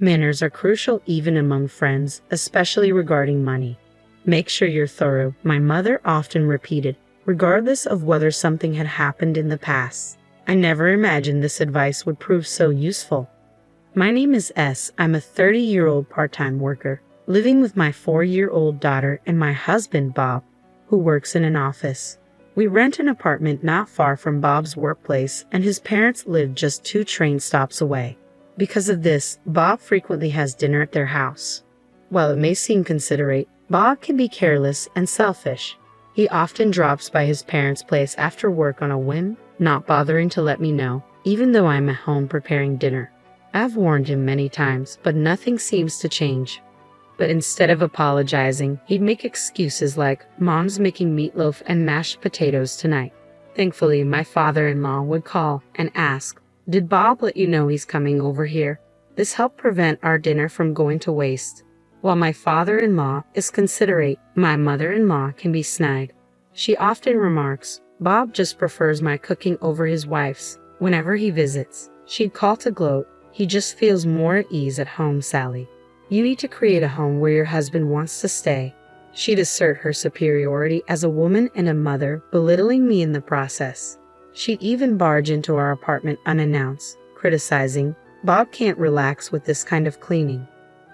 Manners are crucial even among friends, especially regarding money. Make sure you're thorough, my mother often repeated, regardless of whether something had happened in the past. I never imagined this advice would prove so useful. My name is S. I'm a 30-year-old part-time worker, living with my 4-year-old daughter and my husband, Bob, who works in an office. We rent an apartment not far from Bob's workplace, and his parents live just 2 train stops away. Because of this, Bob frequently has dinner at their house. While it may seem considerate, Bob can be careless and selfish. He often drops by his parents' place after work on a whim, not bothering to let me know, even though I'm at home preparing dinner. I've warned him many times, but nothing seems to change. But instead of apologizing, he'd make excuses like, "Mom's making meatloaf and mashed potatoes tonight." Thankfully, my father-in-law would call and ask, "Did Bob let you know he's coming over here?" This helped prevent our dinner from going to waste. While my father-in-law is considerate, my mother-in-law can be snide. She often remarks, "Bob just prefers my cooking over his wife's." Whenever he visits, she'd call to gloat, "He just feels more at ease at home, Sally. You need to create a home where your husband wants to stay." She'd assert her superiority as a woman and a mother, belittling me in the process. She'd even barge into our apartment unannounced, criticizing, "Bob can't relax with this kind of cleaning.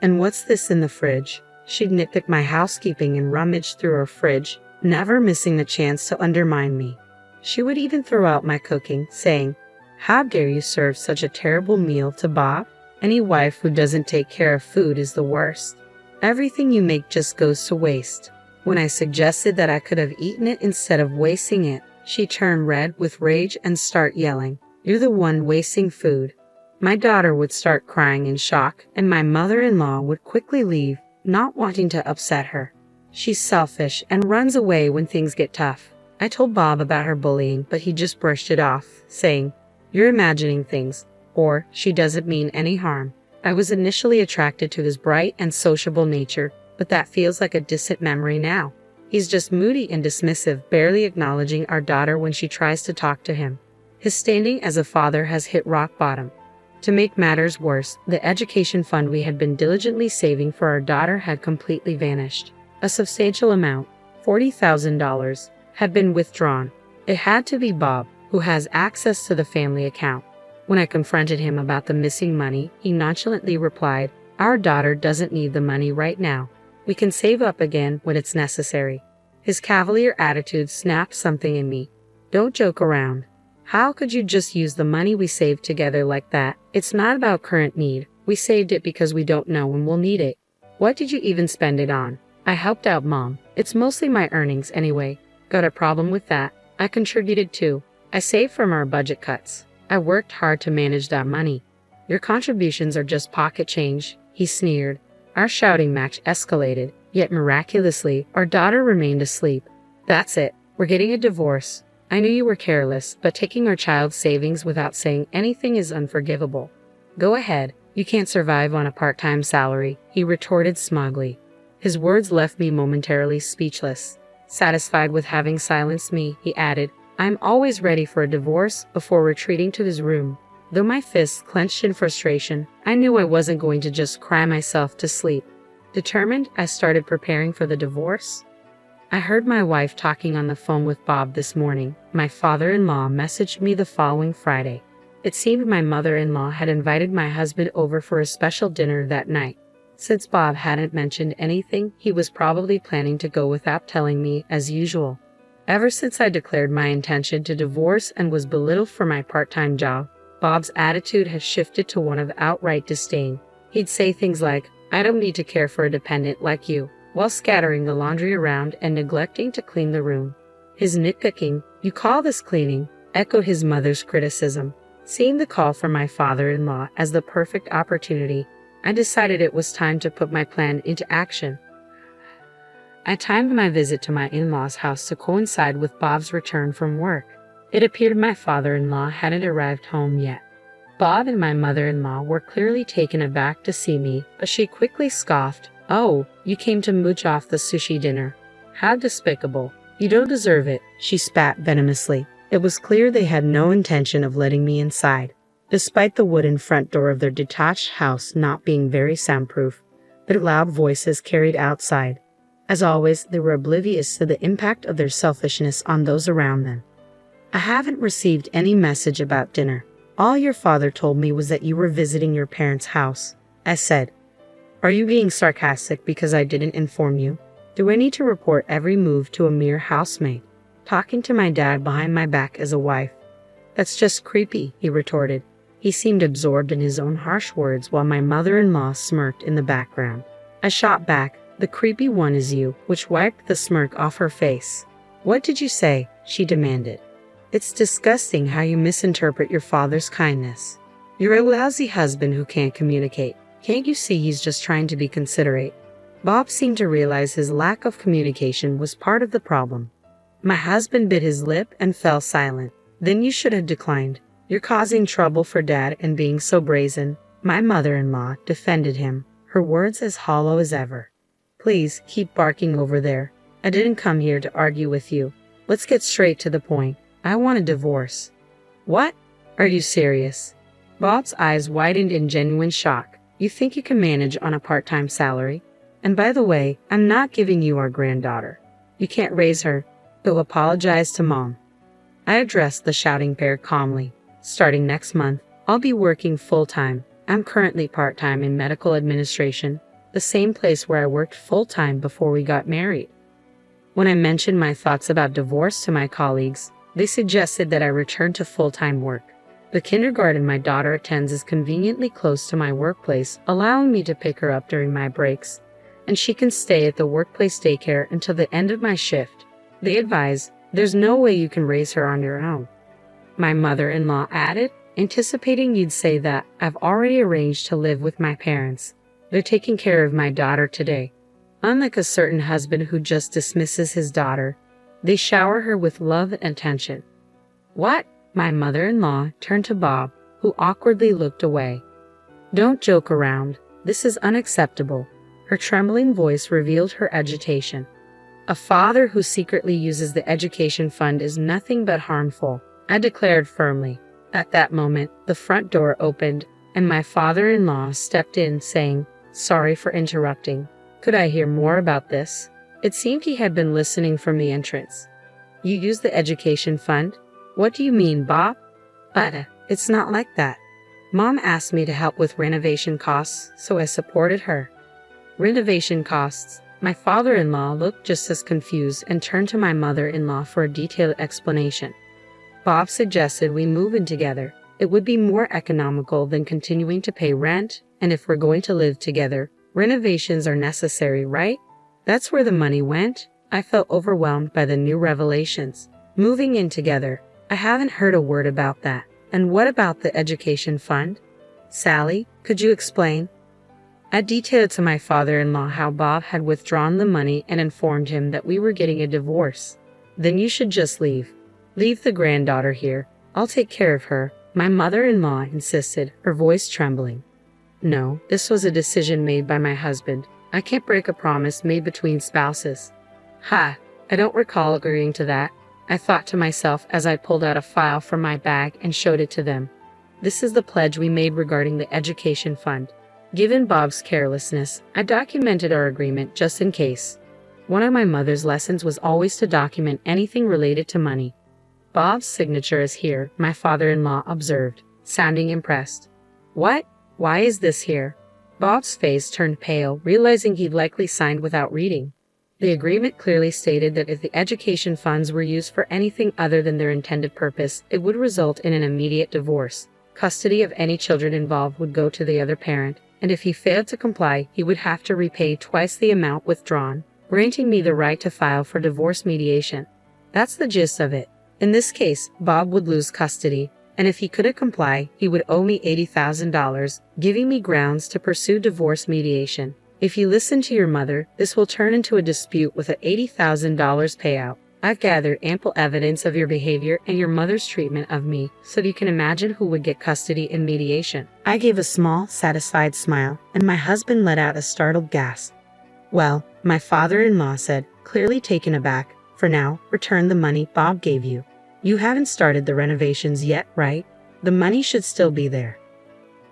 And what's this in the fridge?" She'd nitpick my housekeeping and rummage through her fridge, never missing the chance to undermine me. She would even throw out my cooking, saying, "How dare you serve such a terrible meal to Bob? Any wife who doesn't take care of food is the worst. Everything you make just goes to waste." When I suggested that I could have eaten it instead of wasting it, she turned red with rage and start yelling, "You're the one wasting food." My daughter would start crying in shock, and my mother-in-law would quickly leave, not wanting to upset her. She's selfish and runs away when things get tough. I told Bob about her bullying, but he just brushed it off, saying, "You're imagining things," or "She doesn't mean any harm." I was initially attracted to his bright and sociable nature, but that feels like a distant memory now. He's just moody and dismissive, barely acknowledging our daughter when she tries to talk to him. His standing as a father has hit rock bottom. To make matters worse, the education fund we had been diligently saving for our daughter had completely vanished. A substantial amount, $40,000, had been withdrawn. It had to be Bob, who has access to the family account. When I confronted him about the missing money, he nonchalantly replied, "Our daughter doesn't need the money right now. We can save up again when it's necessary." His cavalier attitude snapped something in me. "Don't joke around. How could you just use the money we saved together like that? It's not about current need. We saved it because we don't know when we'll need it. What did you even spend it on?" "I helped out Mom. It's mostly my earnings anyway." "Got a problem with that?" "I contributed too. I saved from our budget cuts. I worked hard to manage that money." "Your contributions are just pocket change," he sneered. Our shouting match escalated, yet miraculously, our daughter remained asleep. "That's it. We're getting a divorce. I knew you were careless, but taking our child's savings without saying anything is unforgivable." "Go ahead. You can't survive on a part-time salary," he retorted smugly. His words left me momentarily speechless. Satisfied with having silenced me, he added, "I'm always ready for a divorce," before retreating to his room. Though my fists clenched in frustration, I knew I wasn't going to just cry myself to sleep. Determined, I started preparing for the divorce. I heard my wife talking on the phone with Bob this morning. My father-in-law messaged me the following Friday. It seemed my mother-in-law had invited my husband over for a special dinner that night. Since Bob hadn't mentioned anything, he was probably planning to go without telling me, as usual. Ever since I declared my intention to divorce and was belittled for my part-time job, Bob's attitude has shifted to one of outright disdain. He'd say things like, "I don't need to care for a dependent like you," while scattering the laundry around and neglecting to clean the room. His nitpicking, "You call this cleaning?" echoed his mother's criticism. Seeing the call from my father-in-law as the perfect opportunity, I decided it was time to put my plan into action. I timed my visit to my in-laws' house to coincide with Bob's return from work. It appeared my father-in-law hadn't arrived home yet. Bob and my mother-in-law were clearly taken aback to see me, but she quickly scoffed, "Oh, you came to mooch off the sushi dinner. How despicable. You don't deserve it," she spat venomously. It was clear they had no intention of letting me inside. Despite the wooden front door of their detached house not being very soundproof, their loud voices carried outside. As always, they were oblivious to the impact of their selfishness on those around them. I haven't received any message about dinner. All your father told me was that you were visiting your parents' house, I said. Are you being sarcastic because I didn't inform you? Do I need to report every move to a mere housemaid? Talking to my dad behind my back as a wife? That's just creepy, he retorted. He seemed absorbed in his own harsh words while my mother-in-law smirked in the background. I shot back, the creepy one is you, which wiped the smirk off her face. What did you say? She demanded. It's disgusting how you misinterpret your father's kindness. You're a lousy husband who can't communicate. Can't you see he's just trying to be considerate? Bob seemed to realize his lack of communication was part of the problem. My husband bit his lip and fell silent. Then you should have declined. You're causing trouble for Dad and being so brazen. My mother-in-law defended him, her words as hollow as ever. Please, keep barking over there. I didn't come here to argue with you. Let's get straight to the point. I want a divorce. What? Are you serious? Bob's eyes widened in genuine shock. You think you can manage on a part-time salary? And by the way, I'm not giving you our granddaughter. You can't raise her. Go apologize to Mom. I addressed the shouting pair calmly. Starting next month, I'll be working full-time. I'm currently part-time in medical administration, the same place where I worked full-time before we got married. When I mentioned my thoughts about divorce to my colleagues, they suggested that I return to full-time work. The kindergarten my daughter attends is conveniently close to my workplace, allowing me to pick her up during my breaks, and she can stay at the workplace daycare until the end of my shift. They advise, there's no way you can raise her on your own. My mother-in-law added, anticipating you'd say that, I've already arranged to live with my parents. They're taking care of my daughter today. Unlike a certain husband who just dismisses his daughter, they shower her with love and attention. What? My mother-in-law turned to Bob, who awkwardly looked away. Don't joke around. This is unacceptable. Her trembling voice revealed her agitation. A father who secretly uses the education fund is nothing but harmful, I declared firmly. At that moment, the front door opened, and my father-in-law stepped in, saying, Sorry for interrupting. Could I hear more about this? It seemed he had been listening from the entrance. You use the education fund? What do you mean, Bob? But it's not like that. Mom asked me to help with renovation costs, so I supported her. Renovation costs? My father-in-law looked just as confused and turned to my mother-in-law for a detailed explanation. Bob suggested we move in together. It would be more economical than continuing to pay rent, and if we're going to live together, renovations are necessary, right? That's where the money went. I felt overwhelmed by the new revelations. Moving in together. I haven't heard a word about that. And what about the education fund? Sally, could you explain? I detailed to my father-in-law how Bob had withdrawn the money and informed him that we were getting a divorce. Then you should just leave. Leave the granddaughter here. I'll take care of her, my mother-in-law insisted, her voice trembling. No, this was a decision made by my husband. I can't break a promise made between spouses. Ha, I don't recall agreeing to that, I thought to myself as I pulled out a file from my bag and showed it to them. This is the pledge we made regarding the education fund. Given Bob's carelessness, I documented our agreement just in case. One of my mother's lessons was always to document anything related to money. Bob's signature is here, my father-in-law observed, sounding impressed. What? Why is this here? Bob's face turned pale, realizing he'd likely signed without reading. The agreement clearly stated that if the education funds were used for anything other than their intended purpose, it would result in an immediate divorce. Custody of any children involved would go to the other parent, and if he failed to comply, he would have to repay twice the amount withdrawn, granting me the right to file for divorce mediation. That's the gist of it. In this case, Bob would lose custody, and if he couldn't comply, he would owe me $80,000, giving me grounds to pursue divorce mediation. If you listen to your mother, this will turn into a dispute with an $80,000 payout. I've gathered ample evidence of your behavior and your mother's treatment of me, so you can imagine who would get custody in mediation. I gave a small, satisfied smile, and my husband let out a startled gasp. Well, my father-in-law said, clearly taken aback, for now, return the money Bob gave you. You haven't started the renovations yet, right? The money should still be there.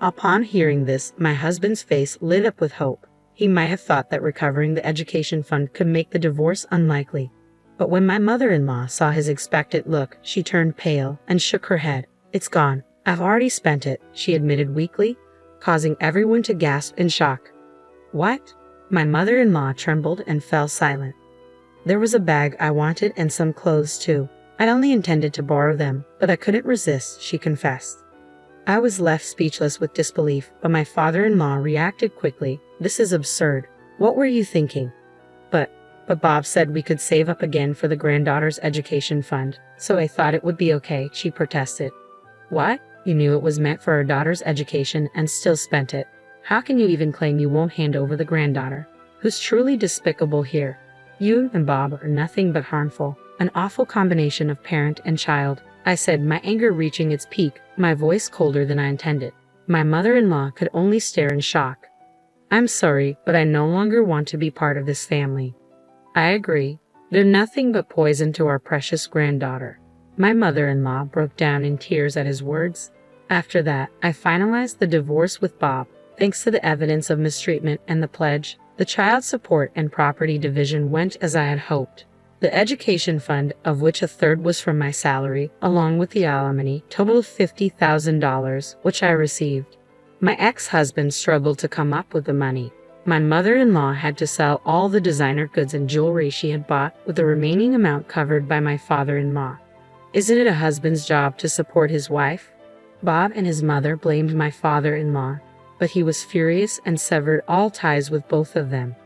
Upon hearing this, my husband's face lit up with hope. He might have thought that recovering the education fund could make the divorce unlikely. But when my mother-in-law saw his expectant look, she turned pale and shook her head. "It's gone. I've already spent it," she admitted weakly, causing everyone to gasp in shock. "What?" My mother-in-law trembled and fell silent. "There was a bag I wanted and some clothes too. I'd only intended to borrow them, but I couldn't resist," she confessed. I was left speechless with disbelief, but my father-in-law reacted quickly. "This is absurd. What were you thinking?" But Bob said we could save up again for the granddaughter's education fund, so I thought it would be okay," she protested. "What? You knew it was meant for our daughter's education and still spent it? How can you even claim you won't hand over the granddaughter? Who's truly despicable here? You and Bob are nothing but harmful, an awful combination of parent and child," I said, my anger reaching its peak, my voice colder than I intended. My mother-in-law could only stare in shock. "I'm sorry, but I no longer want to be part of this family." "I agree. They're nothing but poison to our precious granddaughter." My mother-in-law broke down in tears at his words. After that, I finalized the divorce with Bob. Thanks to the evidence of mistreatment and the pledge, the child support and property division went as I had hoped. The education fund, of which a third was from my salary, along with the alimony, totaled $50,000, which I received. My ex-husband struggled to come up with the money. My mother-in-law had to sell all the designer goods and jewelry she had bought, with the remaining amount covered by my father-in-law. Isn't it a husband's job to support his wife? Bob and his mother blamed my father-in-law, but he was furious and severed all ties with both of them.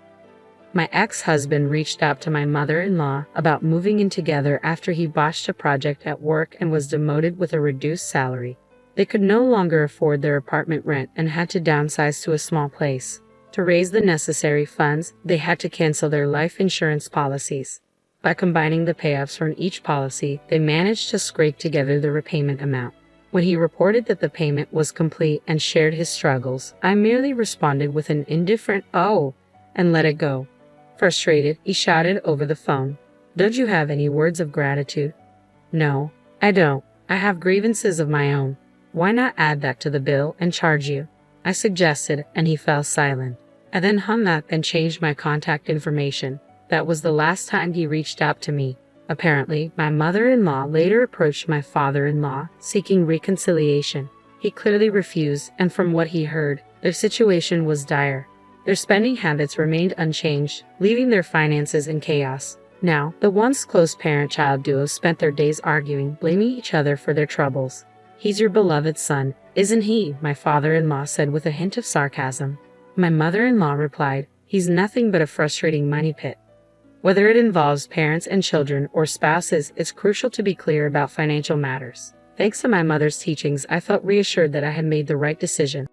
My ex-husband reached out to my mother-in-law about moving in together after he botched a project at work and was demoted with a reduced salary. They could no longer afford their apartment rent and had to downsize to a small place. To raise the necessary funds, they had to cancel their life insurance policies. By combining the payoffs from each policy, they managed to scrape together the repayment amount. When he reported that the payment was complete and shared his struggles, I merely responded with an indifferent "oh" and let it go. Frustrated, he shouted over the phone, "Don't you have any words of gratitude?" "No, I don't. I have grievances of my own. Why not add that to the bill and charge you?" I suggested, and he fell silent. I then hung up and changed my contact information. That was the last time he reached out to me. Apparently, my mother-in-law later approached my father-in-law, seeking reconciliation. He clearly refused, and from what he heard, their situation was dire. Their spending habits remained unchanged, leaving their finances in chaos. Now, the once close parent-child duo spent their days arguing, blaming each other for their troubles. "He's your beloved son, isn't he?" my father-in-law said with a hint of sarcasm. My mother-in-law replied, "He's nothing but a frustrating money pit." Whether it involves parents and children or spouses, it's crucial to be clear about financial matters. Thanks to my mother's teachings, I felt reassured that I had made the right decision.